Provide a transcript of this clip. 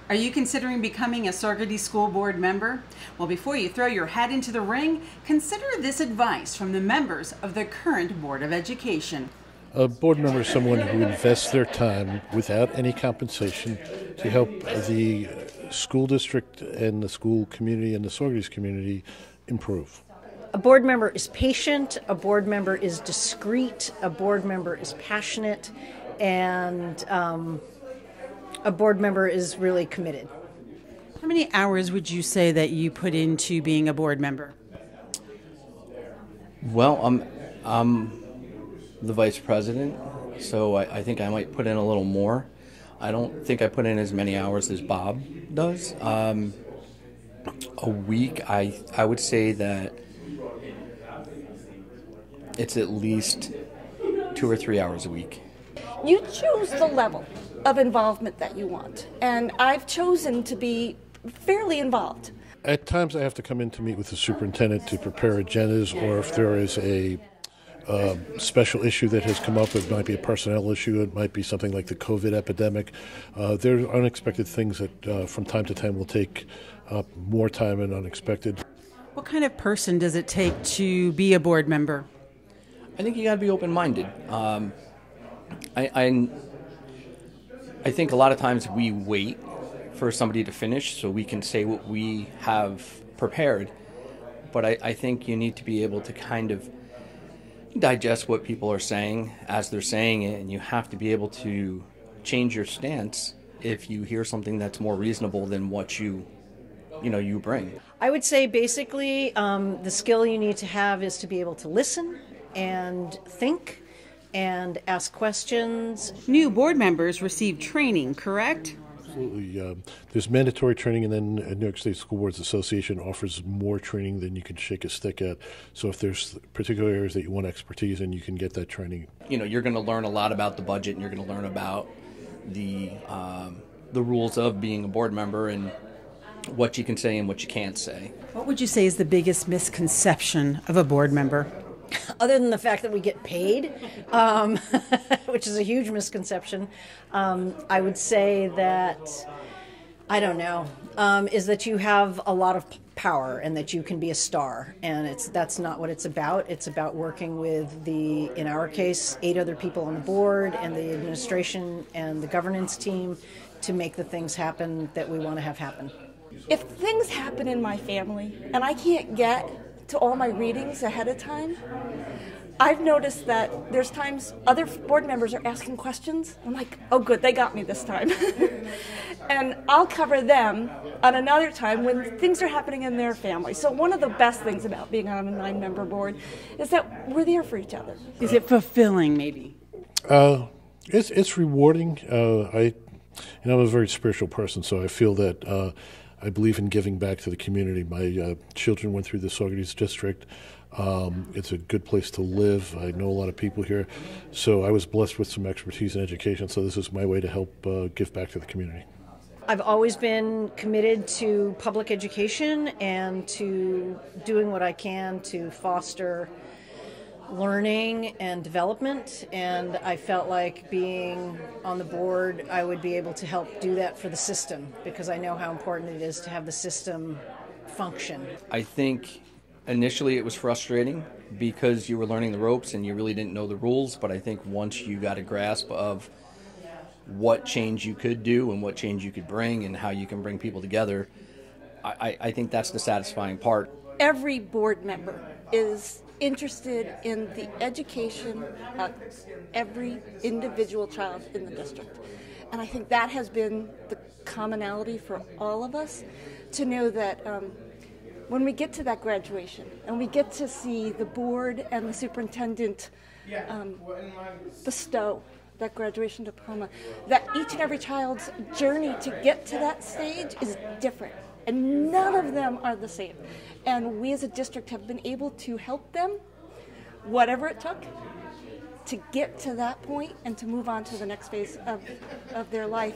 Are you considering becoming a Saugerty School Board member? Well, before you throw your hat into the ring, consider this advice from the members of the current Board of Education. A board member is someone who invests their time without any compensation to help the school district and the school community and the Saugerties community improve. A board member is patient, a board member is discreet, a board member is passionate, and a board member is really committed. How many hours would you say that you put into being a board member? Well, I'm the vice president, so I think I might put in a little more. I don't think I put in as many hours as Bob does. A week, I would say that it's at least 2 or 3 hours a week. You choose the level of involvement that you want, and I've chosen to be fairly involved. At times I have to come in to meet with the superintendent to prepare agendas, or if there is a special issue that has come up. It might be a personnel issue. It might be something like the COVID epidemic. There are unexpected things that from time to time will take more time and unexpected. What kind of person does it take to be a board member? I think you got to be open-minded. I think a lot of times we wait for somebody to finish so we can say what we have prepared. But I think you need to be able to kind of digest what people are saying as they're saying it, and you have to be able to change your stance if you hear something that's more reasonable than what you bring. I would say basically the skill you need to have is to be able to listen and think and ask questions. New board members receive training, correct? Absolutely. There's mandatory training, and then New York State School Boards Association offers more training than you can shake a stick at. So if there's particular areas that you want expertise in, you can get that training. You're going to learn a lot about the budget, and you're going to learn about the rules of being a board member and what you can say and what you can't say. What would you say is the biggest misconception of a board member? Other than the fact that we get paid, which is a huge misconception, I would say that, I don't know, is that you have a lot of power and that you can be a star. And that's not what it's about. It's about working with in our case, 8 other people on the board and the administration and the governance team to make the things happen that we want to have happen. If things happen in my family and I can't get to all my readings ahead of time, I've noticed that there's times other board members are asking questions. I'm like, oh good, they got me this time. And I'll cover them on another time when things are happening in their family. So one of the best things about being on a 9-member board is that we're there for each other. Is it fulfilling, maybe? It's rewarding. I'm a very spiritual person, so I feel that I believe in giving back to the community. My children went through the Saugerties district. It's a good place to live. I know a lot of people here. So I was blessed with some expertise in education, so this is my way to help give back to the community. I've always been committed to public education and to doing what I can to foster learning and development, and I felt like being on the board I would be able to help do that for the system, because I know how important it is to have the system function. I think initially it was frustrating because you were learning the ropes and you really didn't know the rules, but I think once you got a grasp of what change you could do and what change you could bring and how you can bring people together, I think that's the satisfying part. Every board member is interested in the education of every individual child in the district. And I think that has been the commonality for all of us, to know that when we get to that graduation and we get to see the board and the superintendent bestow that graduation diploma, that each and every child's journey to get to that stage is different. And none of them are the same. And we as a district have been able to help them, whatever it took, to get to that point and to move on to the next phase of their life.